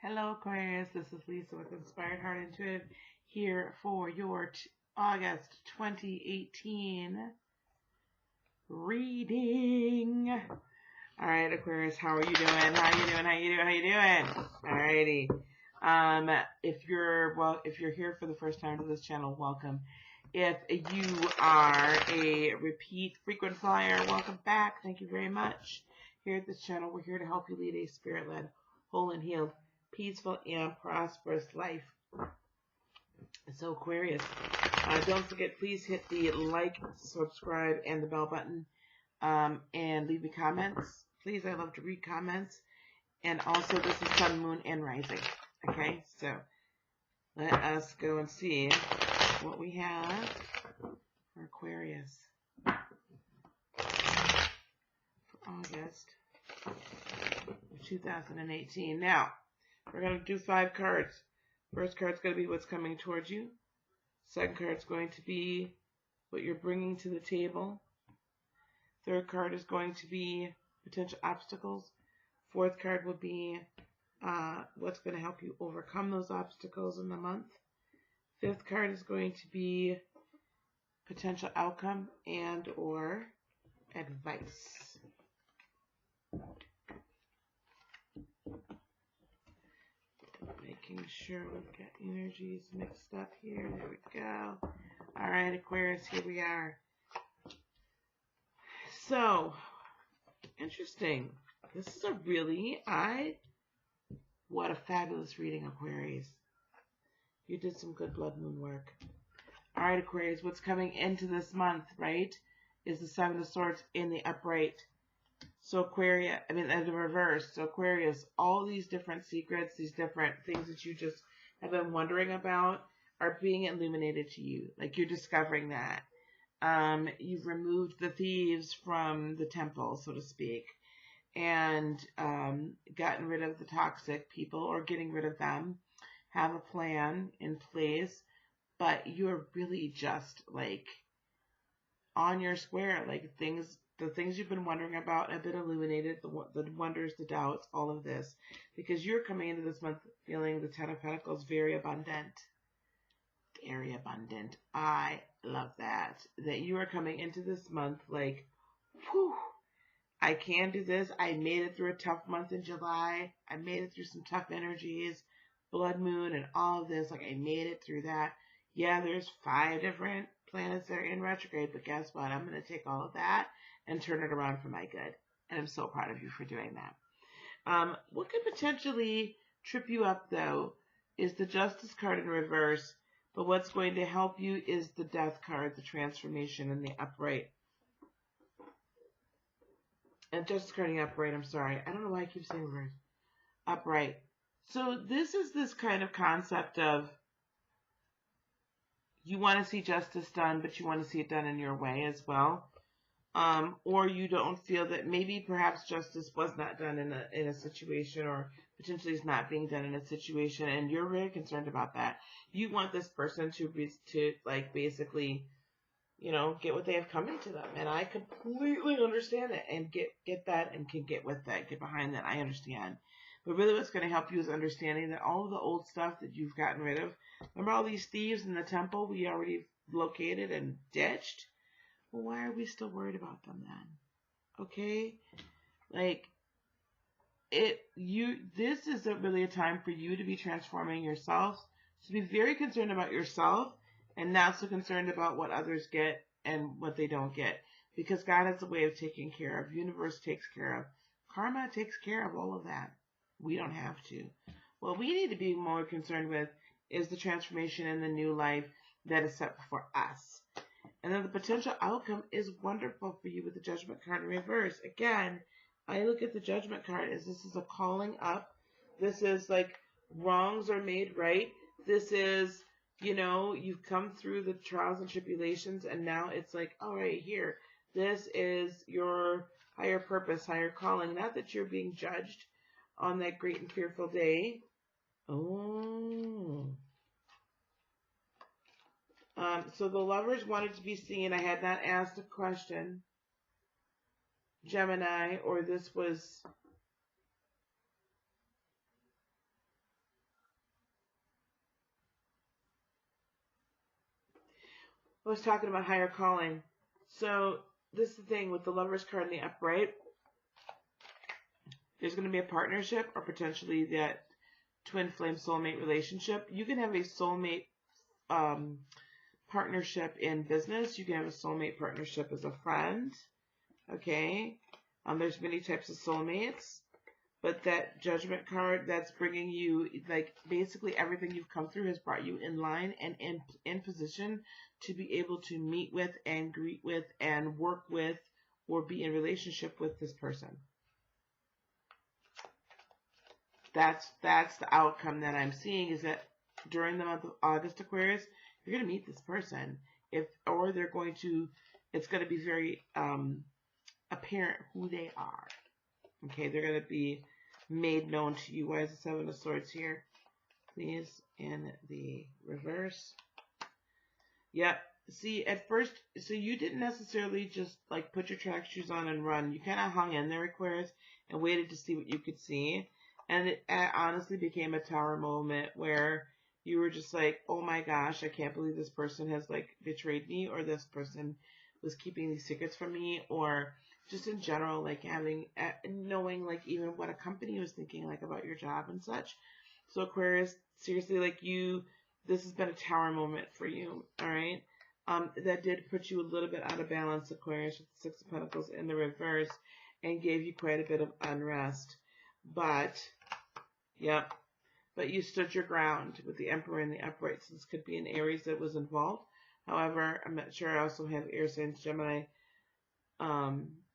Hello Aquarius, this is Lisa with Inspired Heart Intuitive here for your August 2018 reading. Alright Aquarius, how are you doing? Alrighty. If you're here for the first time to this channel, welcome. If you are a repeat frequent flyer, welcome back. Thank you very much. Here at this channel, we're here to help you lead a spirit-led, whole and healed, peaceful and prosperous life. So Aquarius, don't forget, please hit the like, subscribe, and the bell button, and leave me comments. Please, I love to read comments. And also, this is Sun, Moon, and Rising. Okay, so let us go and see what we have for Aquarius for August of 2018. Now, we're going to do 5 cards. First card's going to be what's coming towards you. Second card's going to be what you're bringing to the table. Third card is going to be potential obstacles. Fourth card will be what's going to help you overcome those obstacles in the month. Fifth card is going to be potential outcome and or advice. Making sure we've got energies mixed up here. There we go. All right, Aquarius, here we are. So, interesting. This is a really, what a fabulous reading, Aquarius. You did some good blood moon work. All right, Aquarius, what's coming into this month, right, is the Seven of Swords in the upright. So Aquarius, the reverse. So Aquarius, all these different secrets, these different things that you just have been wondering about are being illuminated to you. Like you're discovering that. You've removed the thieves from the temple, so to speak, and gotten rid of the toxic people or getting rid of them. Have a plan in place, but you're really just like on your square, like the things you've been wondering about have been illuminated, the wonders, the doubts, all of this, because you're coming into this month feeling the Ten of Pentacles very abundant. Very abundant. I love that. That you are coming into this month like, whew, I can do this. I made it through a tough month in July. I made it through some tough energies, blood moon and all of this. Like I made it through that. Yeah, there's 5 different planets that are in retrograde, but guess what? I'm going to take all of that and turn it around for my good. And I'm so proud of you for doing that. What could potentially trip you up, though, is the Justice card in reverse. But what's going to help you is the Death card, the transformation in the upright. And Justice card in the upright, I'm sorry. I don't know why I keep saying reverse. Upright. So this is this kind of concept of you want to see justice done, but you want to see it done in your way as well. Or you don't feel that maybe perhaps justice was not done in a situation, or potentially is not being done in a situation, and you're very concerned about that. You want this person to like basically, get what they have coming to them, and I completely understand that and get that and can get with that, get behind that. I understand. But really what's going to help you is understanding that all of the old stuff that you've gotten rid of, remember all these thieves in the temple we already located and ditched? Well, why are we still worried about them then? Okay? Like, this is really a time for you to be transforming yourself. So be very concerned about yourself and not so concerned about what others get and what they don't get. Because God has a way of taking care of. Universe takes care of. Karma takes care of all of that. We don't have to. What we need to be more concerned with is the transformation in the new life that is set before us. And then the potential outcome is wonderful for you with the Judgment card in reverse. Again, I look at the Judgment card as this is a calling up. This is like wrongs are made right. This is, you've come through the trials and tribulations, and now it's like, all right, here. This is your higher purpose, higher calling. Not that you're being judged on that great and fearful day. Oh. So the lovers wanted to be seen. I had not asked a question, Gemini, or this was I was talking about higher calling. So this is the thing with the Lovers card in the upright. There's going to be a partnership or potentially that twin flame soulmate relationship. You can have a soulmate partnership in business. You can have a soulmate partnership as a friend. Okay. There's many types of soulmates. But that Judgment card, that's bringing you, like, basically everything you've come through has brought you in line and in position to be able to meet with and greet with and work with or be in relationship with this person. That's the outcome that I'm seeing, is that during the month of August, Aquarius, you're going to meet this person. Or they're going to, it's going to be very apparent who they are. Okay, they're going to be made known to you. Why is the Seven of Swords here? Please, in the reverse. Yep. See, at first, so you didn't necessarily just, like, put your track shoes on and run. You kind of hung in there, Aquarius, and waited to see what you could see. And it honestly became a tower moment where you were just like, oh my gosh, I can't believe this person has, like, betrayed me, or this person was keeping these secrets from me, or just in general, like, knowing, like, even what a company was thinking, like, about your job and such. So Aquarius, seriously, like, this has been a tower moment for you, all right? That did put you a little bit out of balance, Aquarius, with the Six of Pentacles in the reverse, and gave you quite a bit of unrest. But, yep, but you stood your ground with the Emperor in the upright. So this could be an Aries that was involved. However, I'm not sure. I also have air signs, Gemini,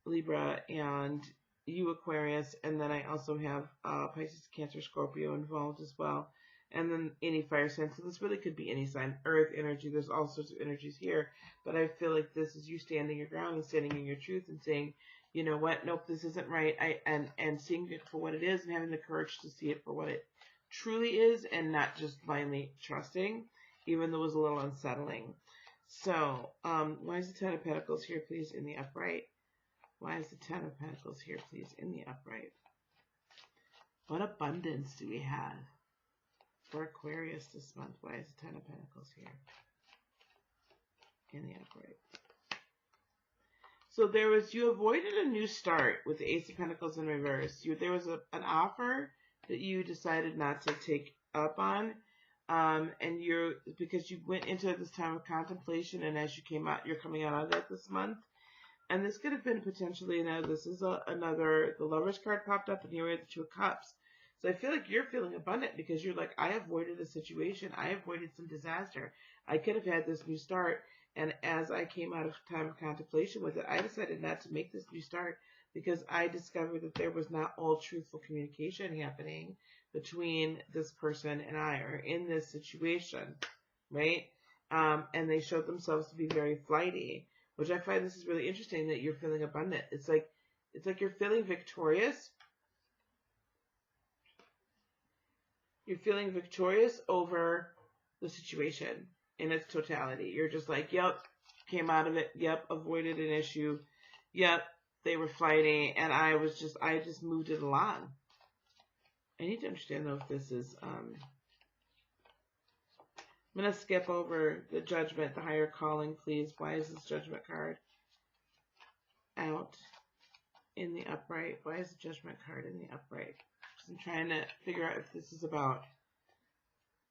Libra, and you, Aquarius, and then I also have Pisces, Cancer, Scorpio involved as well, and then any fire sign. So this really could be any sign, Earth energy. There's all sorts of energies here, but I feel like this is you standing your ground and standing in your truth and saying, you know what, nope, this isn't right, and seeing it for what it is and having the courage to see it for what it truly is and not just blindly trusting, even though it was a little unsettling. So, why is the Ten of Pentacles here, please, in the upright? Why is the Ten of Pentacles here, please, in the upright? What abundance do we have for Aquarius this month? Why is the Ten of Pentacles here in the upright? So you avoided a new start with the Ace of Pentacles in reverse. There was an offer that you decided not to take up on. And because you went into this time of contemplation, and as you came out, you're coming out of that this month. And this could have been potentially, this is the Lover's card popped up, and here we have the Two of Cups. So I feel like you're feeling abundant because you're like, I avoided a situation. I avoided some disaster. I could have had this new start. And as I came out of time of contemplation with it, I decided not to make this new start because I discovered that there was not all truthful communication happening between this person and I, or in this situation, right? And they showed themselves to be very flighty, which I find this is really interesting, that you're feeling abundant. It's like you're feeling victorious. You're feeling victorious over the situation in its totality. You're just like, yep, came out of it. Yep, avoided an issue. Yep, they were flighty, and I just moved it along. I need to understand, though, if this is, I'm going to skip over the Judgment, the higher calling, please. Why is this Judgment card out in the upright? Why is the Judgment card in the upright? Because I'm trying to figure out if this is about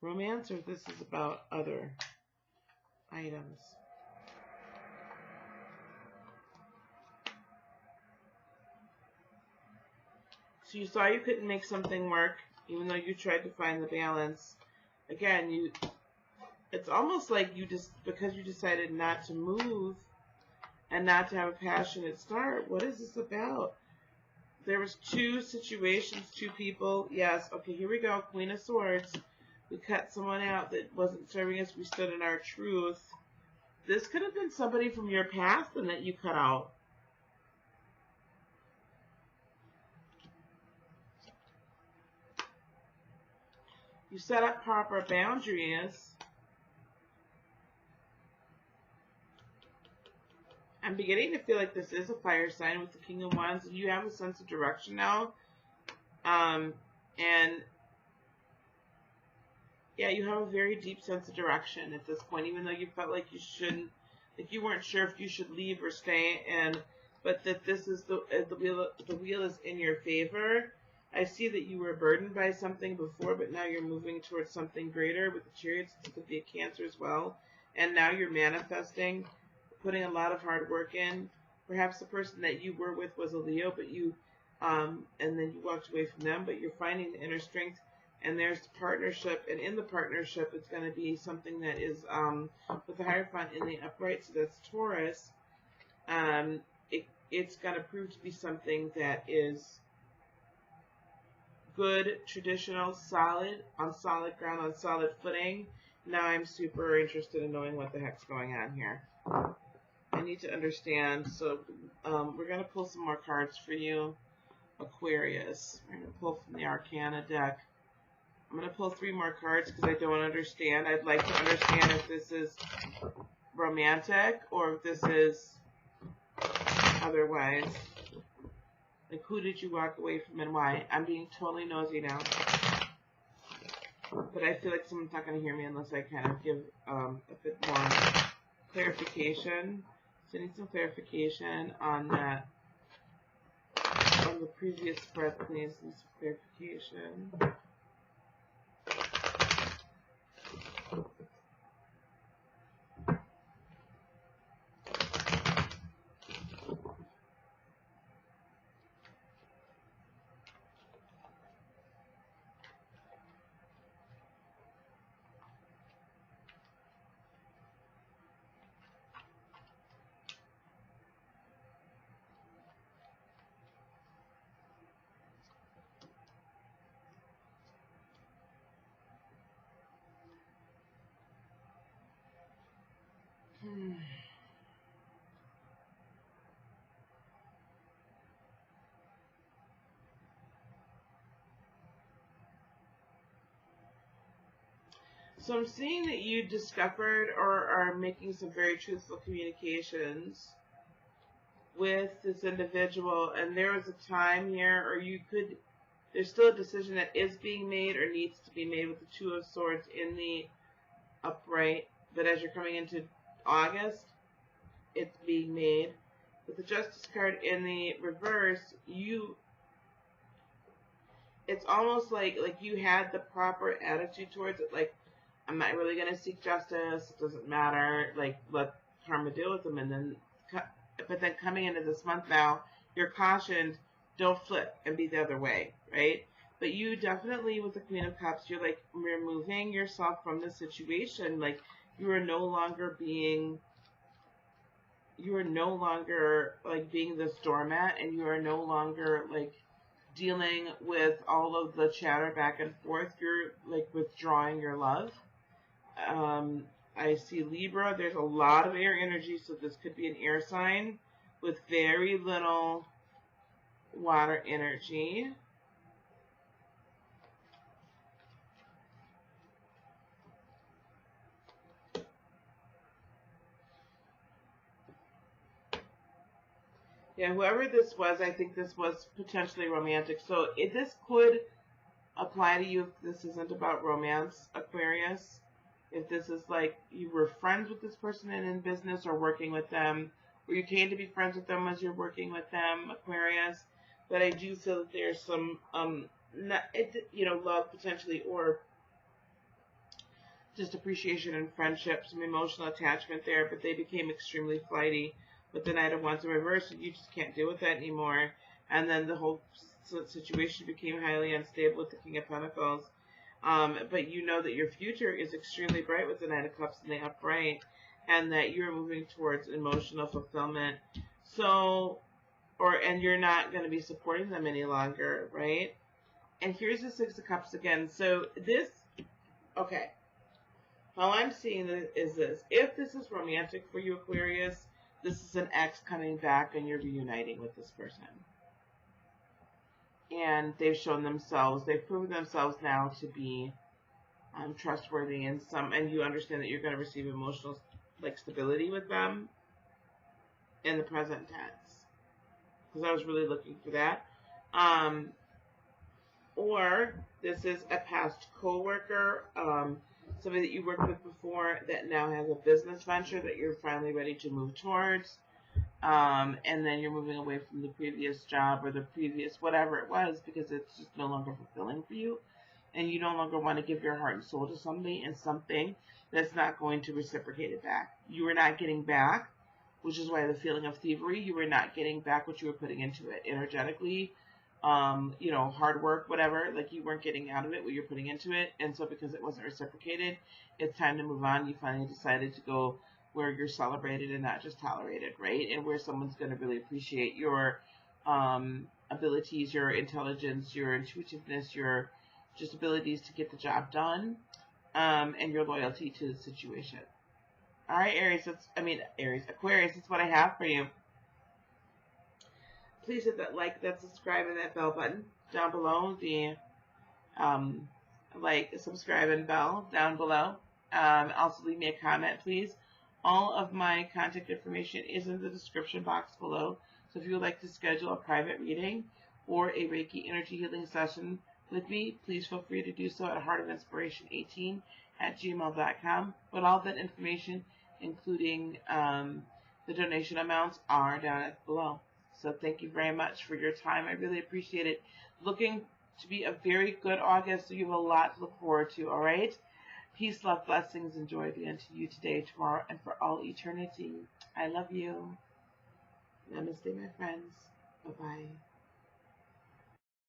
romance or if this is about other items. So you saw you couldn't make something work, even though you tried to find the balance. Again, it's almost like because you decided not to move and not to have a passionate start. What is this about? There was two situations, two people. Yes, okay, here we go. Queen of Swords. We cut someone out that wasn't serving us. We stood in our truth. This could have been somebody from your past and that you cut out. You set up proper boundaries. I'm beginning to feel like this is a fire sign with the King of Wands, and you have a sense of direction now. And yeah, you have a very deep sense of direction at this point, even though you felt like you shouldn't like you weren't sure if you should leave or stay, but that this is the wheel is in your favor. I see that you were burdened by something before, but now you're moving towards something greater with the Chariots. It could be a Cancer as well. And now you're manifesting, putting a lot of hard work in. Perhaps the person that you were with was a Leo, but and then you walked away from them, but you're finding the inner strength, and there's partnership, and in the partnership, it's going to be something that is, with the Hierophant in the upright, so that's Taurus. It's going to prove to be something that is good, traditional, solid, on solid ground, on solid footing. Now I'm super interested in knowing what the heck's going on here. I need to understand. So we're going to pull some more cards for you, Aquarius. We're going to pull from the Arcana deck. I'm going to pull 3 more cards because I don't understand. I'd like to understand if this is romantic or if this is otherwise. Like, who did you walk away from and why? I'm being totally nosy now. But I feel like someone's not going to hear me unless I kind of give a bit more clarification. So I need some clarification on that. On the previous spread, please. Need some clarification. So I'm seeing that you discovered or are making some very truthful communications with this individual, and there was a time here, or there's still a decision that is being made or needs to be made with the Two of Swords in the upright, but as you're coming into August, it's being made. With the Justice card in the reverse, it's almost like you had the proper attitude towards it, like, I'm not really going to seek justice, it doesn't matter, like, let karma deal with them, but then coming into this month now, you're cautioned, don't flip and be the other way, right? But you definitely, with the Queen of Cups, you're like removing yourself from the situation, like, you are no longer like being this doormat, and you are no longer like dealing with all of the chatter back and forth. You're like withdrawing your love. I see Libra. There's a lot of air energy, so this could be an air sign with very little water energy. Yeah, whoever this was, I think this was potentially romantic. So this could apply to you if this isn't about romance, Aquarius. If this is like you were friends with this person and in business or working with them, or you came to be friends with them as you're working with them, Aquarius. But I do feel that there's some, love potentially, or just appreciation and friendship, some emotional attachment there, but they became extremely flighty with the Knight of Wands in reverse, and you just can't deal with that anymore. And then the whole situation became highly unstable with the King of Pentacles. But you know that your future is extremely bright with the Knight of Cups in the upright, and that you're moving towards emotional fulfillment. So, and you're not going to be supporting them any longer, right? And here's the Six of Cups again. So okay. How I'm seeing it is this. If this is romantic for you, Aquarius, this is an ex coming back and you're reuniting with this person. And they've proven themselves now to be trustworthy and you understand that you're going to receive emotional stability with them in the present tense. Because I was really looking for that. Or this is a past coworker, somebody that you worked with before that now has a business venture that you're finally ready to move towards. And then you're moving away from the previous job or the previous whatever it was because it's just no longer fulfilling for you. And you no longer want to give your heart and soul to somebody and something that's not going to reciprocate it back. You were not getting back, which is why the feeling of thievery, you were not getting back what you were putting into it energetically, hard work, whatever, like you weren't getting out of it what you're putting into it. And so because it wasn't reciprocated, it's time to move on. You finally decided to go where you're celebrated and not just tolerated, right? And where someone's going to really appreciate your abilities, your intelligence, your intuitiveness, your just abilities to get the job done, and your loyalty to the situation. All right, Aquarius, that's what I have for you. Please hit that like, that subscribe, and that bell button down below. The like, subscribe, and bell down below. Also leave me a comment, please. All of my contact information is in the description box below. So if you would like to schedule a private reading or a Reiki energy healing session with me, please feel free to do so at heartofinspiration18@gmail.com. But all that information, including the donation amounts, are down below. So thank you very much for your time. I really appreciate it. Looking to be a very good August, so you have a lot to look forward to, all right? Peace, love, blessings, and joy be unto you today, tomorrow, and for all eternity. I love you. Namaste, my friends. Bye-bye.